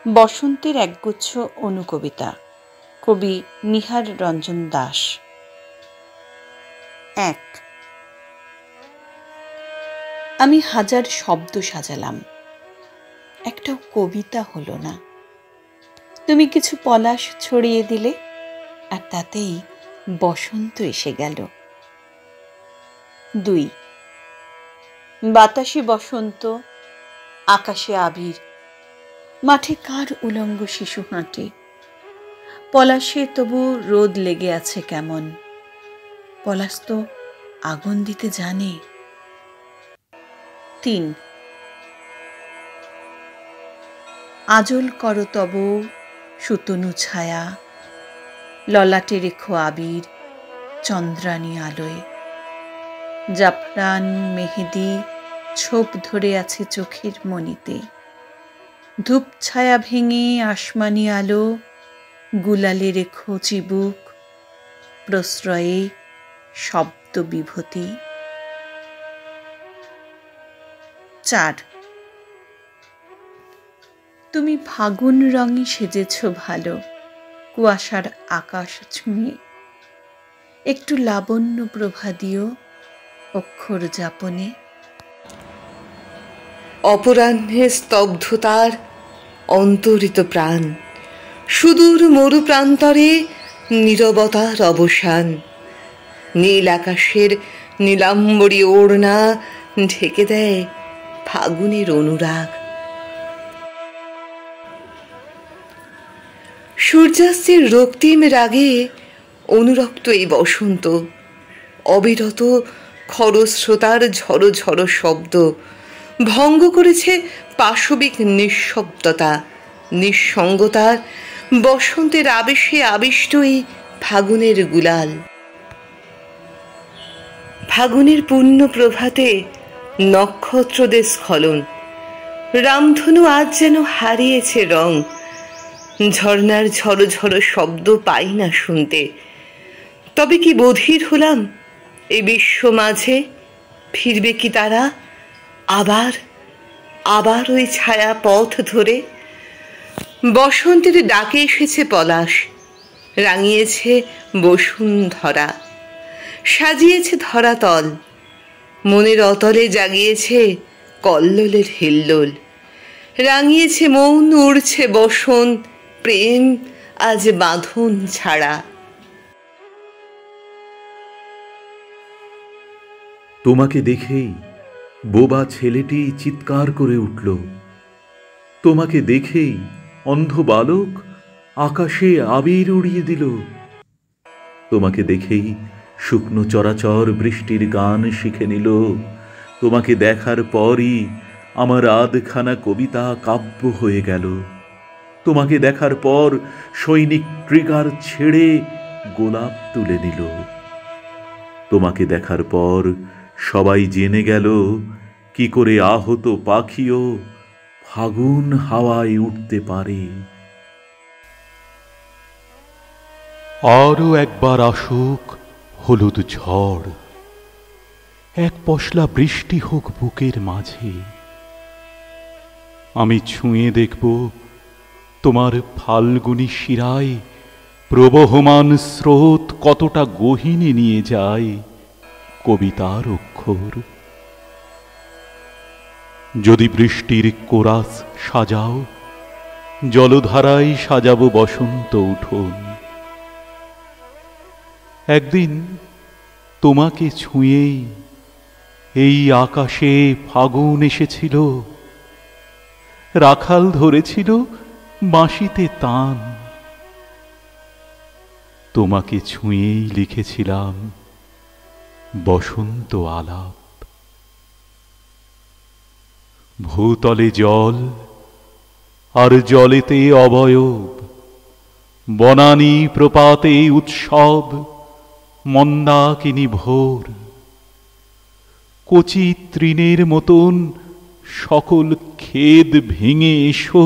বসন্তের একগুচ্ছ অনুকবিতা, কবি নিহার রঞ্জন দাস। 1। আমি হাজার শব্দ সাজালাম, একটাও কবিতা হলো না। তুমি কিছু পলাশ ছড়িয়ে দিলে, আর তাতেই বসন্ত এসে গেল। 2। বাতাসে বসন্ত, আকাশে আবির, মাঠে কার উলঙ্গ শিশু হাঁটে। পলাশে তবু রোদ লেগে আছে কেমন, পলাশ তো আগুন দিতে জানে। 3। আজল কর তব সুতনু ছায়া, ললাটে রেখো আবির চন্দ্রানী আলোয়। জাফরান মেহেদি ছোপ ধরে আছে চোখের মণিতে, ধূপ ছায়া ভেঙে আসমানি আলো গুলালে রেখো চিবুক, প্রশ্রয়ে শব্দ বিভূতি। 4। তুমি ফাগুন রঙে সেজেছ ভালো, কুয়াশার আকাশ ছুঁয়ে। একটু লাবণ্য প্রভা দিও অক্ষর যাপনে। অপরাহ্নে স্তব্ধতার অন্তরিত প্রাণ, সুদূর মরু প্রান্তরে নীরবতার অবসান। নীল আকাশের নীলাম্বরী ওড়না ঢেকে দেয় ফাগুনের অনুরাগ। সূর্যাস্তের রক্তিম রাগে অনুরক্ত এই বসন্ত, অবিরত খরস্রোতার ঝড়ো ঝড়ো শব্দ ভঙ্গ করেছে পাশবিক নিঃশব্দতা, নিঃসঙ্গতার বসন্তের আবেশে আবিষ্ট এই ফাগুনের গুলাল। ফাগুনের পূর্ণ প্রভাতে নক্ষত্রদের স্খলন, রামধনু আজ যেন হারিয়েছে রং। ঝর্ণার ঝড়ো ঝড়ো শব্দ পাই না শুনতে, তবে কি বধির হলাম এ বিশ্ব মাঝে? ফিরবে কি তারা আবার আবার ওই ছায়া পথ ধরে? বসন্তের ডাকে এসেছে পলাশ, রাঙিয়েছে বসুন্ধরা, সাজিয়েছে ধরাতল, মনের অতলে জাগিয়েছে কল্লোলের হিল্লোল। রাঙিয়েছে মৌন, উড়ছে বসন্ত, প্রেম আজ বাঁধন ছাড়া। তোমাকে দেখেই বোবা ছেলেটি চিৎকার করে উঠল। তোমাকে দেখেই অন্ধ বালক আকাশে আবির উড়িয়ে দিল। তোমাকে দেখেই শুকনো চরাচর বৃষ্টির গান শিখে নিল। তোমাকে দেখার পরই আমার আধখানা কবিতা কাব্য হয়ে গেল। তোমাকে দেখার পর সৈনিক ট্রিগার ছেড়ে গোলাপ তুলে নিল। তোমাকে দেখার পর সবাই জেনে গেল কি করে আহত পাখিও ফাগুন হাওয়ায় উঠতে পারে। আরো একবার আসুক হলুদ ঝড়, এক পশলা বৃষ্টি হোক বুকের মাঝে। আমি ছুঁয়ে দেখব তোমার ফাল্গুনী শিরায় প্রবহমান স্রোত কতটা গহীনে নিয়ে যায় কবিতার অক্ষর। যদি বৃষ্টির কোরাস সাজাও, জলধারায় সাজাবো বসন্ত উঠোন। একদিন তোমাকে ছুঁয়েই এই আকাশে ফাগুন এসেছিল, রাখাল ধরেছিল বাঁশিতে তান। তোমাকে ছুঁয়েই লিখেছিলাম বসন্ত আলাপ। ভূতলে জল আর জলেতে অবয়ব, বনানী প্রপাতে উৎসব, মন্দাকিনী ভোর। কচি তৃণের মতন সকল খেদ ভেঙে এসো,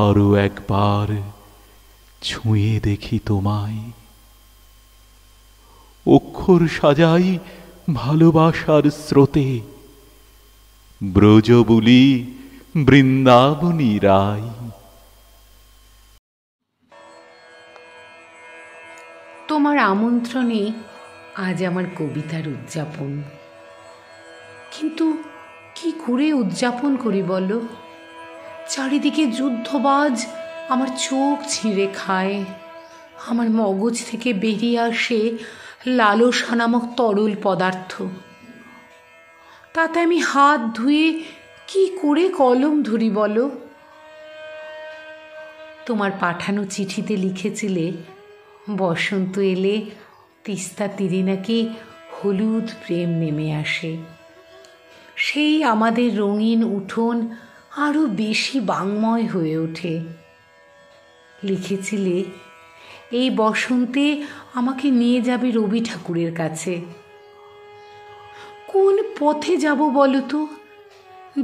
আরো একবার ছুঁয়ে দেখি তোমায়। অক্ষর সাজাই ভালোবাসার স্রোতে, ব্রজ বুলি বৃন্দাবনী রায়। তোমার আমন্ত্রণে আজ আমার কবিতার উদযাপন, কিন্তু কি করে উদযাপন করি বলো? চারিদিকে যুদ্ধবাজ আমার চোখ ছিঁড়ে খায়, আমার মগজ থেকে বেরিয়ে আসে লালসা নামক তরল পদার্থ। তাতে আমি হাত ধুয়ে কি করে কলম ধরি বলো? তোমার পাঠানো চিঠিতে লিখেছিলে বসন্ত এলে তিস্তা তীরে নাকি হলুদ প্রেম নেমে আসে। সেই আমাদের রঙিন উঠোন আরো বেশি বাংময় হয়ে ওঠে। লিখেছিলে এই বসন্তে আমাকে নিয়ে যাবে রবি ঠাকুরের কাছে। কোন পথে যাব বলো তো?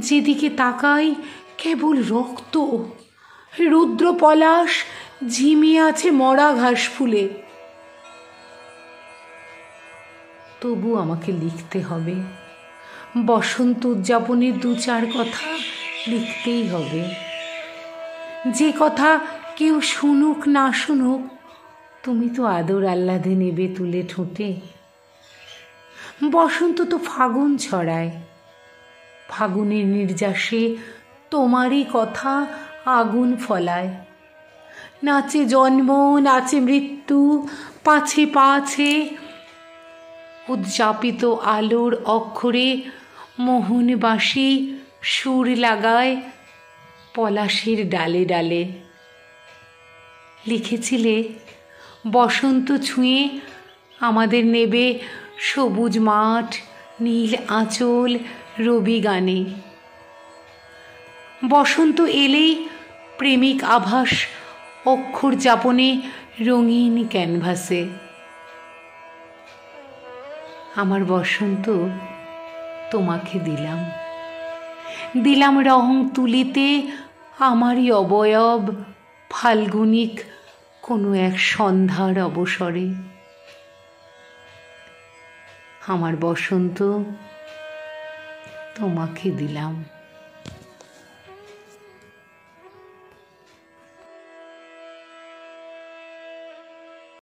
যেদিকে তাকাই কেবল রক্ত, রুদ্র পলাশ ঝিমিয়ে আছে মরা ঘাস ফুলে। তবু আমাকে লিখতে হবে, বসন্ত উদযাপনের 2-4 কথা লিখতেই হবে। যে কথা কেউ শুনুক না শুনুক, তুমি তো আদর আহ্লাদে নেবে তুলে ঠোঁটে। বসন্ত তো ফাগুন ছড়ায়, ফাগুনের নির্যাসে তোমারই কথা আগুন ফলায়। নাচে জন্ম, নাচে মৃত্যু, পাছে পাছে উদযাপিত আলোর অক্ষরে মোহনবাসী সুর লাগায় পলাশের ডালে ডালে। লিখেছিলে বসন্ত ছুঁয়ে আমাদের নেবে সবুজ মাঠ, নীল আঁচল, রবি গানে। বসন্ত এলেই প্রেমিক আভাস অক্ষর যাপনে রঙিন ক্যানভাসে। আমার বসন্ত তোমাকে দিলাম, দিলাম রং তুলিতে আমারই অবয়ব ফাল্গুনিক কোনো এক সন্ধ্যার অবসরে। আমার বসন্ত তোমাকে দিলাম।